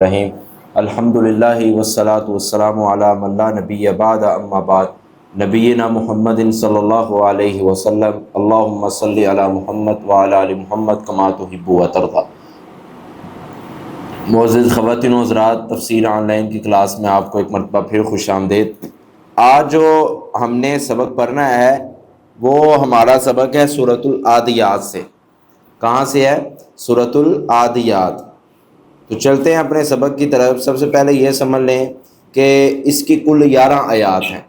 رحیم الحمدللہ والصلاۃ والسلام علی من لا نبی بعد اما بعد نبینا محمد صلی اللہ علیہ وسلم اللہم صلی علی محمد وعلی آل محمد کما تحب و ترضی۔ معزز خواتین و حضرات، تفسیر آن لائن کی کلاس میں آپ کو ایک مرتبہ پھر خوش آمدید۔ آج جو ہم نے سبق پڑھنا ہے وہ ہمارا سبق ہے سورۃ العادیات سے۔ کہاں سے ہے؟ سورۃ العادیات۔ تو چلتے ہیں اپنے سبق کی طرف۔ سب سے پہلے یہ سمجھ لیں کہ اس کی کل 11 آیات ہیں۔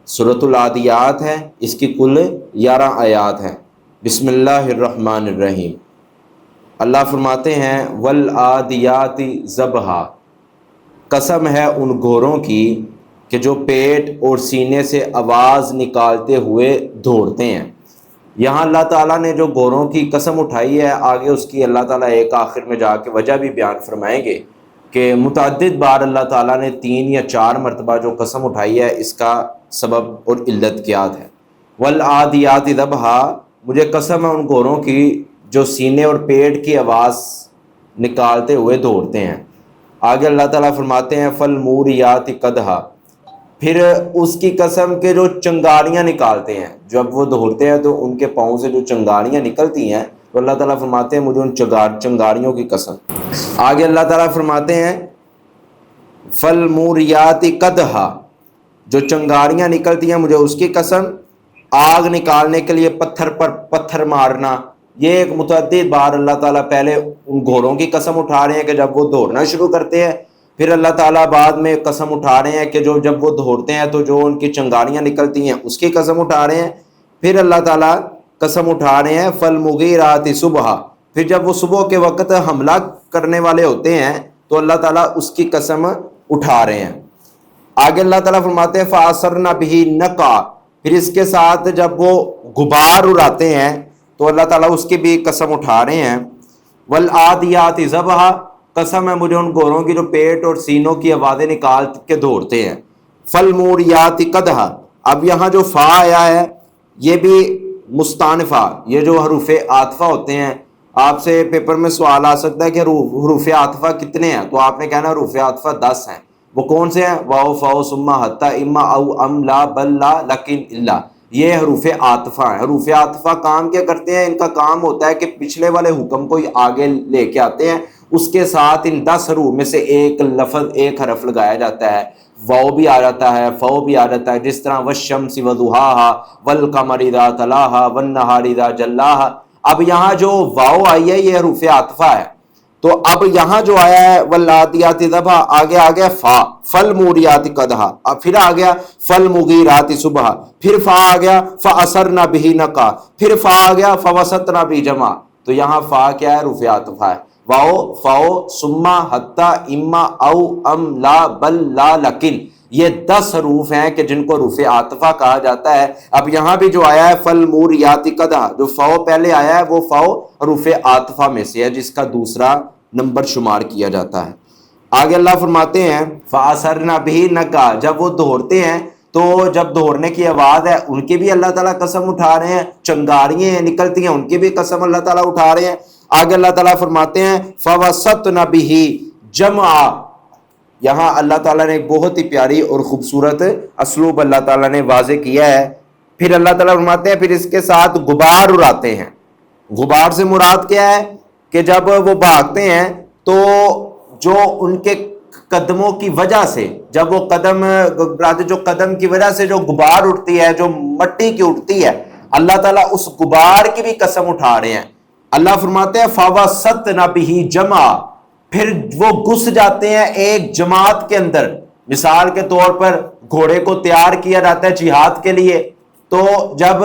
سورۃ العادیات ہے، اس کی کل 11 آیات ہیں۔ بسم اللہ الرحمن الرحیم۔ اللہ فرماتے ہیں والعادیات ضبحا، قسم ہے ان گھوڑوں کی کہ جو پیٹ اور سینے سے آواز نکالتے ہوئے دوڑتے ہیں۔ یہاں اللہ تعالیٰ نے جو گھوڑوں کی قسم اٹھائی ہے، آگے اس کی اللہ تعالیٰ ایک آخر میں جا کے وجہ بھی بیان فرمائیں گے کہ متعدد بار اللہ تعالیٰ نے 3 یا 4 مرتبہ جو قسم اٹھائی ہے، اس کا سبب اور علت کیا ہے۔ والعادیات ضبحا، مجھے قسم ہے ان گھوڑوں کی جو سینے اور پیٹ کی آواز نکالتے ہوئے دوڑتے ہیں۔ آگے اللہ تعالیٰ فرماتے ہیں فالموریات قدحا، پھر اس کی قسم کے جو چنگاریاں نکالتے ہیں، جب وہ دوڑتے ہیں تو ان کے پاؤں سے جو چنگاریاں نکلتی ہیں، تو اللہ تعالیٰ فرماتے ہیں مجھے ان چنگاریوں کی قسم۔ آگے اللہ تعالیٰ فرماتے ہیں فالموریات قدحا، جو چنگاریاں نکلتی ہیں مجھے اس کی قسم۔ آگ نکالنے کے لیے پتھر پر پتھر مارنا، یہ ایک متعدد بار اللہ تعالیٰ پہلے ان گھوڑوں کی قسم اٹھا رہے ہیں کہ جب وہ دوڑنا شروع کرتے ہیں، پھر اللہ تعالیٰ بعد میں قسم اٹھا رہے ہیں کہ جب وہ دوڑتے ہیں تو جو ان کی چنگاریاں نکلتی ہیں اس کی قسم اٹھا رہے ہیں۔ پھر اللہ تعالیٰ قسم اٹھا رہے ہیں فالمغیرات صبحا، پھر جب وہ صبح کے وقت حملہ کرنے والے ہوتے ہیں تو اللہ تعالیٰ اس کی قسم اٹھا رہے ہیں۔ آگے اللہ تعالیٰ فرماتے ہیں فَأَثَرْنَ بِهِ نَقْعًا، پھر اس کے ساتھ جب وہ غبار اڑاتے ہیں تو اللہ تعالیٰ اس کی بھی قسم اٹھا رہے ہیں۔ وَالْعَادِيَاتِ ضَبْحًا، قسم ہے مجھے ان گھوڑوں کی جو پیٹ اور سینوں کی آوازیں نکال کے دوڑتے ہیں۔ فالموریات قدحا، اب یہاں جو فا آیا ہے یہ بھی مستانفہ، یہ جو حروف عاطفہ ہوتے ہیں، آپ سے پیپر میں سوال آ سکتا ہے کہ حروف عاطفہ کتنے ہیں، تو آپ نے کہنا حروف عاطفہ 10 ہیں۔ وہ کون سے ہیں؟ واو فاؤ ثم حتی اما او ام لا بل لا لیکن الا، یہ حروف عاطفہ ہیں۔ حروف عاطفہ کام کیا کرتے ہیں؟ ان کا کام ہوتا ہے کہ پچھلے والے حکم کو آگے لے کے آتے ہیں، اس کے ساتھ ان 10 حروف میں سے ایک لفظ، ایک حرف لگایا جاتا ہے۔ واو بھی آ جاتا ہے، فو بھی آ جاتا ہے، جس طرح والشمس وضحاہا والقمر اذا تلاہا والنہار اذا جلاہا۔ اب یہاں جو واو آئی ہے یہ حروف عاطفہ ہے، تو اب یہاں جو آیا ہے والعادیات ضبحا، آگے آ گیا فا، فالموریات قدحا، اب پھر آ گیا فالمغیرات صبحا، پھر فا آ گیا فاثرن بہ نقعا، پھر فا آ گیا فوسطن بہ جمعا۔ تو یہاں فا کیا ہے؟ حروف عاطفہ ہے۔ واو فاؤ ثم حتی اما او ام لا بل لا لیکن، یہ 10 حروف ہیں کہ جن کو حروف عاطفہ کہا جاتا ہے۔ اب یہاں بھی جو آیا ہے فالموریات قدحا، جو فاؤ پہلے آیا ہے وہ فاؤ حروف عاطفہ میں سے ہے، جس کا دوسرا نمبر شمار کیا جاتا ہے۔ آگے اللہ فرماتے ہیں فَأَثَرْنَ بِهِ نَقْعًا، جب وہ دوڑتے ہیں تو جب دوڑنے کی آواز ہے ان کی بھی اللہ تعالیٰ قسم اٹھا رہے ہیں، چنگاریاں نکلتی ہیں ان کی بھی قسم اللہ تعالیٰ اٹھا رہے ہیں۔ آگے اللہ تعالیٰ فرماتے ہیں فَوَسَطْنَ بِهِ جَمْعًا، یہاں اللہ تعالیٰ نے ایک بہت ہی پیاری اور خوبصورت اسلوب اللہ تعالیٰ نے واضح کیا ہے۔ پھر اللہ تعالیٰ فرماتے ہیں پھر اس کے ساتھ غبار اڑاتے ہیں۔ غبار سے مراد کیا ہے کہ جب وہ بھاگتے ہیں تو جو ان کے قدموں کی وجہ سے، جب وہ قدم کی وجہ سے جو غبار اٹھتی ہے، جو مٹی کی اٹھتی ہے، اللہ تعالیٰ اس غبار کی بھی قسم اٹھا رہے ہیں۔ اللہ فرماتے ہیں فَوَسَطْنَ بِهِ جَمْعًا، پھر وہ گھس جاتے ہیں ایک جماعت کے اندر۔ مثال کے طور پر گھوڑے کو تیار کیا جاتا ہے جہاد کے لیے، تو جب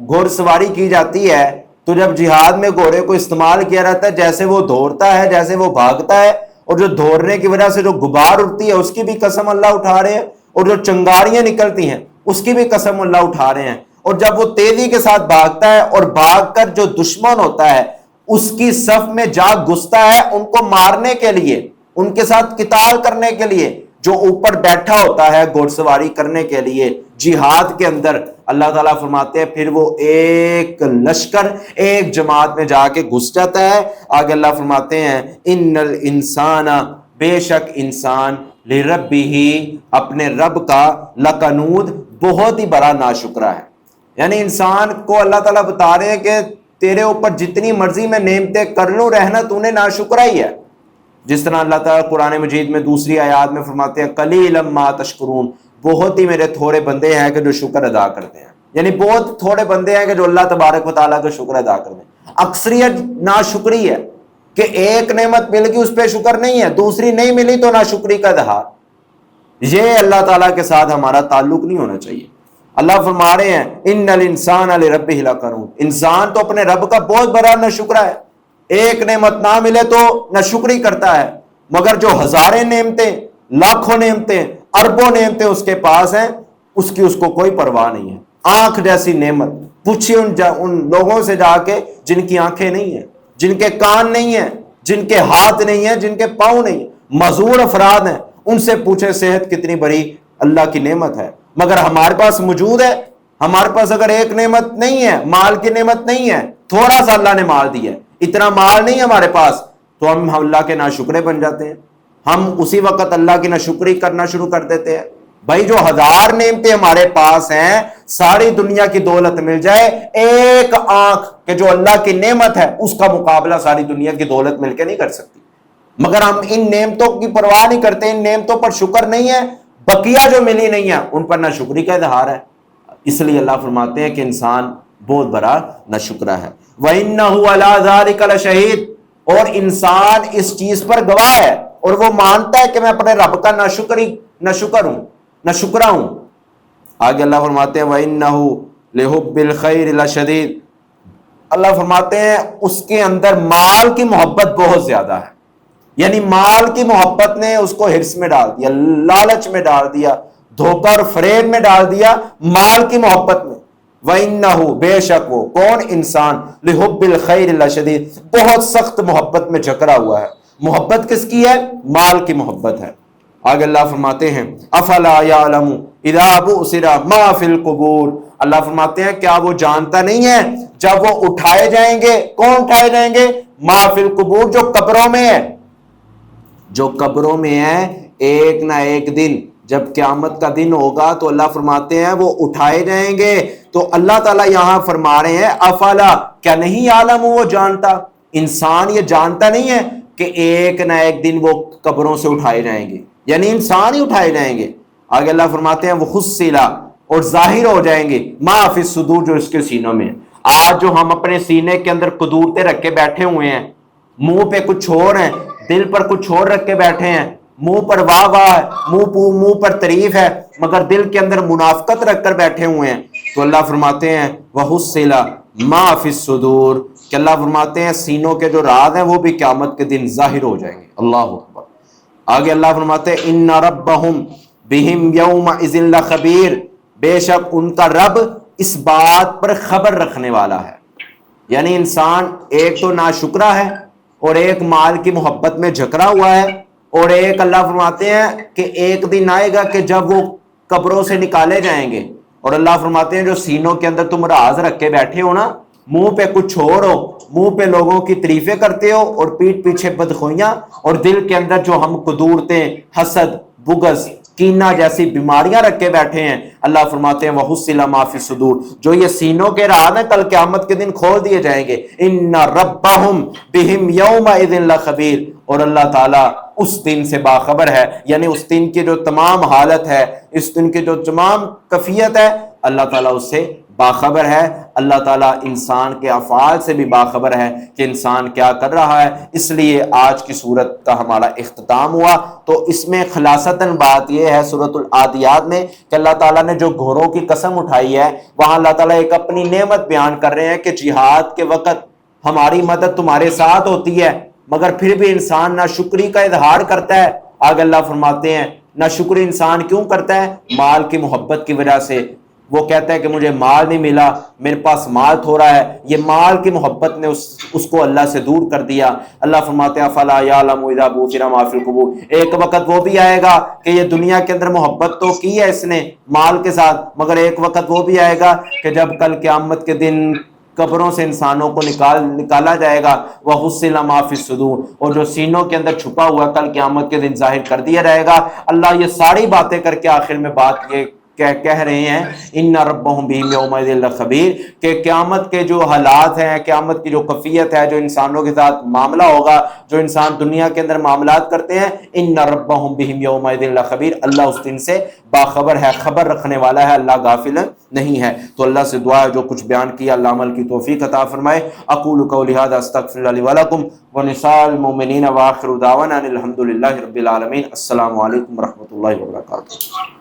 گھوڑ سواری کی جاتی ہے تو جب جہاد میں گھوڑے کو استعمال کیا جاتا ہے، جیسے وہ دوڑتا ہے، جیسے وہ بھاگتا ہے، اور جو دوڑنے کی وجہ سے جو غبار اٹھتی ہے اس کی بھی قسم اللہ اٹھا رہے ہیں، اور جو چنگاریاں نکلتی ہیں اس کی بھی قسم اللہ اٹھا رہے ہیں۔ اور جب وہ تیزی کے ساتھ بھاگتا ہے اور بھاگ کر جو دشمن ہوتا ہے اس کی صف میں جا گھستا ہے، ان کو مارنے کے لیے، ان کے ساتھ قتال کرنے کے لیے، جو اوپر بیٹھا ہوتا ہے گھوڑ سواری کرنے کے لیے جہاد کے اندر، اللہ تعالیٰ فرماتے ہیں پھر وہ ایک لشکر ایک جماعت میں جا کے گھس جاتا ہے۔ آگے اللہ فرماتے ہیں ان الانسان بے شک انسان لربہ اپنے رب کا لکنود بہت ہی بڑا ناشکرا ہے. یعنی انسان کو اللہ تعالیٰ بتا رہے ہیں کہ تیرے اوپر جتنی مرضی میں نعمتیں کر لوں رہنا تو نے ناشکرا ہی ہے. جس طرح اللہ تعالیٰ قرآن مجید میں دوسری آیات میں فرماتے ہیں قلیلا ما تشکرون، بہت ہی میرے تھوڑے بندے ہیں کہ جو شکر ادا کرتے ہیں. یعنی بہت تھوڑے بندے ہیں کہ جو اللہ تبارک و تعالیٰ کا شکر ادا کرتے ہیں. اکثریت ناشکری ہے کہ ایک نعمت مل گئی اس پہ شکر نہیں ہے، دوسری نہیں ملی تو ناشکری کا اظہار. یہ اللہ تعالیٰ کے ساتھ ہمارا تعلق نہیں ہونا چاہیے. اللہ فرما رہے ہیں ان الانسان لربہ لکنود، انسان تو اپنے رب کا بہت بڑا ناشکرا ہے. ایک نعمت نہ ملے تو ناشکری کرتا ہے، مگر جو ہزاریں نعمتیں، لاکھوں نعمتیں، اربوں نعمتیں اس کے پاس ہیں اس کی اس کو کوئی پرواہ نہیں ہے. آنکھ جیسی نعمت پوچھیے ان لوگوں سے جا کے جن کی آنکھیں نہیں ہیں، جن کے کان نہیں ہیں، جن کے ہاتھ نہیں ہیں، جن کے پاؤں نہیں ہیں، معذور افراد ہیں. ان سے پوچھے صحت کتنی بڑی اللہ کی نعمت ہے. مگر ہمارے پاس موجود ہے. ہمارے پاس اگر ایک نعمت نہیں ہے، مال کی نعمت نہیں ہے، تھوڑا سا اللہ نے مال دیا ہے، اتنا مال نہیں ہے ہمارے پاس، تو ہم اللہ کے ناشکرے بن جاتے ہیں. ہم اسی وقت اللہ کی ناشکری کرنا شروع کر دیتے ہیں. بھائی جو ہزار نعمتیں ہمارے پاس ہیں، ساری دنیا کی دولت مل جائے، ایک آنکھ کہ جو اللہ کی نعمت ہے اس کا مقابلہ ساری دنیا کی دولت مل کے نہیں کر سکتی. مگر ہم ان نعمتوں کی پرواہ نہیں کرتے، ان نعمتوں پر شکر نہیں ہے، بقیہ جو ملی نہیں ہے ان پر ناشکری کا اظہار ہے. اس لیے اللہ فرماتے ہیں کہ انسان بہت بڑا ناشکرا ہے. وَإِنَّهُ عَلَىٰ ذَلِكَ لَشَهِيدٌ، اور انسان اس چیز پر گواہ ہے اور وہ مانتا ہے کہ میں اپنے رب کا ناشکرا ہوں. آگے اللہ فرماتے ہیں وَإِنَّهُ لِحُبِّ الْخَيْرِ لَشَدِيدٌ، اللہ فرماتے ہیں اس کے اندر مال کی محبت بہت زیادہ ہے. یعنی مال کی محبت نے اس کو ہرس میں ڈال دیا، لالچ میں ڈال دیا، دھوکہ اور فریب میں ڈال دیا، مال کی محبت میں. وَإِنَّهُ، بے شک وہ کون انسان، لِحُبِّ الْخَيْرِ لَشَدِيدٌ، بہت سخت محبت میں جکڑا ہوا ہے. محبت کس کی ہے؟ مال کی محبت ہے. آگے اللہ فرماتے ہیں افلا یعلم اذا بعثر ما فی القبور، اللہ فرماتے ہیں کیا وہ جانتا نہیں ہے جب وہ اٹھائے جائیں گے، کون اٹھائے جائیں گے؟ ما فی القبور، جو قبروں میں ہے. جو قبروں میں ہے ایک نہ ایک دن جب قیامت کا دن ہوگا تو اللہ فرماتے ہیں وہ اٹھائے جائیں گے. تو اللہ تعالیٰ یہاں فرما رہے ہیں افلا، کیا نہیں عالم وہ جانتا، انسان یہ جانتا نہیں ہے کہ ایک نہ ایک دن وہ قبروں سے اٹھائے جائیں گے، یعنی انسان ہی اٹھائے جائیں گے. آگے اللہ فرماتے ہیں وہ خصلا، اور ظاہر ہو جائیں گے، ما فی الصدور، جو اس کے سینوں میں. آج جو ہم اپنے سینے کے اندر قدورتیں رکھ کے بیٹھے ہوئے ہیں، منہ پہ کچھ اور ہیں، دل پر کچھ اور رکھ کے بیٹھے ہیں، منہ پر واہ واہ ہے، منہ پر تعریف ہے، مگر دل کے اندر منافقت رکھ کر بیٹھے ہوئے ہیں. تو اللہ فرماتے ہیں وَحُصِّلَ مَا فِي الصُّدُورِ، کہ اللہ فرماتے ہیں سینوں کے جو راز ہیں وہ بھی قیامت کے دن ظاہر ہو جائیں گے. اللہ اکبر. آگے اللہ فرماتے ہیں اِنَّ رَبَّهُمْ بِهِمْ يَوْمَئِذٍ لَخَبِيرٌ، بے شک ان کا رب اس بات پر خبر رکھنے والا ہے. یعنی انسان ایک تو ناشکرا ہے اور ایک مال کی محبت میں جکڑا ہوا ہے، اور ایک اللہ فرماتے ہیں کہ ایک دن آئے گا کہ جب وہ قبروں سے نکالے جائیں گے. اور اللہ فرماتے ہیں جو سینوں کے اندر تم راز رکھ کے بیٹھے ہو نا، منہ پہ کچھ اور ہو، منہ پہ لوگوں کی تعریفیں کرتے ہو اور پیٹھ پیچھے بدخوئیاں، اور دل کے اندر جو ہم قدورتیں، حسد، بغض، کینہ جیسی بیماریاں رکھ کے بیٹھے ہیں، اللہ فرماتے ہیں وَحُصِّلَ مَا فِي الصُّدُورِ، جو یہ سینوں کے راز ہیں کل قیامت کے دن کھول دیے جائیں گے. اِنَّ رَبَّهُمْ بِهِمْ يَوْمَئِذٍ لَخَبِيرٌ، اور اللہ تعالیٰ اس دن سے باخبر ہے. یعنی اس دن کی جو تمام حالت ہے، اس دن کی جو تمام کیفیت ہے، اللہ تعالیٰ اس سے باخبر ہے. اللہ تعالیٰ انسان کے افعال سے بھی باخبر ہے کہ انسان کیا کر رہا ہے. اس لیے آج کی سورت کا ہمارا اختتام ہوا تو اس میں خلاصتاً بات یہ ہے سورۃ العادیات میں کہ اللہ تعالیٰ نے جو گھوڑوں کی قسم اٹھائی ہے، وہاں اللہ تعالیٰ ایک اپنی نعمت بیان کر رہے ہیں کہ جہاد کے وقت ہماری مدد تمہارے ساتھ ہوتی ہے، مگر پھر بھی انسان ناشکری کا اظہار کرتا ہے. آگے اللہ فرماتے ہیں ناشکری انسان کیوں کرتا ہے؟ مال کی محبت کی وجہ سے. وہ کہتا ہے کہ مجھے مال نہیں ملا، میرے پاس مال تھوڑا ہے. یہ مال کی محبت نے اس کو اللہ سے دور کر دیا. اللہ فرماتے ہیں فَلَا يَعْلَمُ إِذَا بُعْثِرَ مَا فِي الْقُبُورِ، ایک وقت وہ بھی آئے گا کہ یہ دنیا کے اندر محبت تو کی ہے اس نے مال کے ساتھ، مگر ایک وقت وہ بھی آئے گا کہ جب کل قیامت کے دن قبروں سے انسانوں کو نکالا جائے گا، وَحُصِّلَ مَا فِي الصُّدُورِ، اور جو سینوں کے اندر چھپا ہوا کل قیامت کے دن ظاہر کر دیا جائے گا۔ اللہ یہ ساری باتیں کر کے آخر میں بات یہ کہہ رہے ہیں ان ربهم بهم یومئذ لخبیر، کہ قیامت کے جو حالات ہیں، قیامت کی جو کیفیت ہے، جو انسانوں کے ساتھ معاملہ ہوگا، جو انسان دنیا کے اندر معاملات کرتے ہیں، ان ربهم بهم یومئذ لخبیر، اللہ اس دن سے باخبر ہے، خبر رکھنے والا ہے، اللہ غافل نہیں ہے۔ تو اللہ سے دعا ہے جو کچھ بیان کیا اللہ عمل کی توفیق عطا فرمائے۔ اقول قولی ھذا استغفر اللہ لی ولکم ولسائر المؤمنین وآخر دعوانا ان الحمد للہ رب العالمین۔ السلام علیکم ورحمۃ اللہ وبرکاتہ۔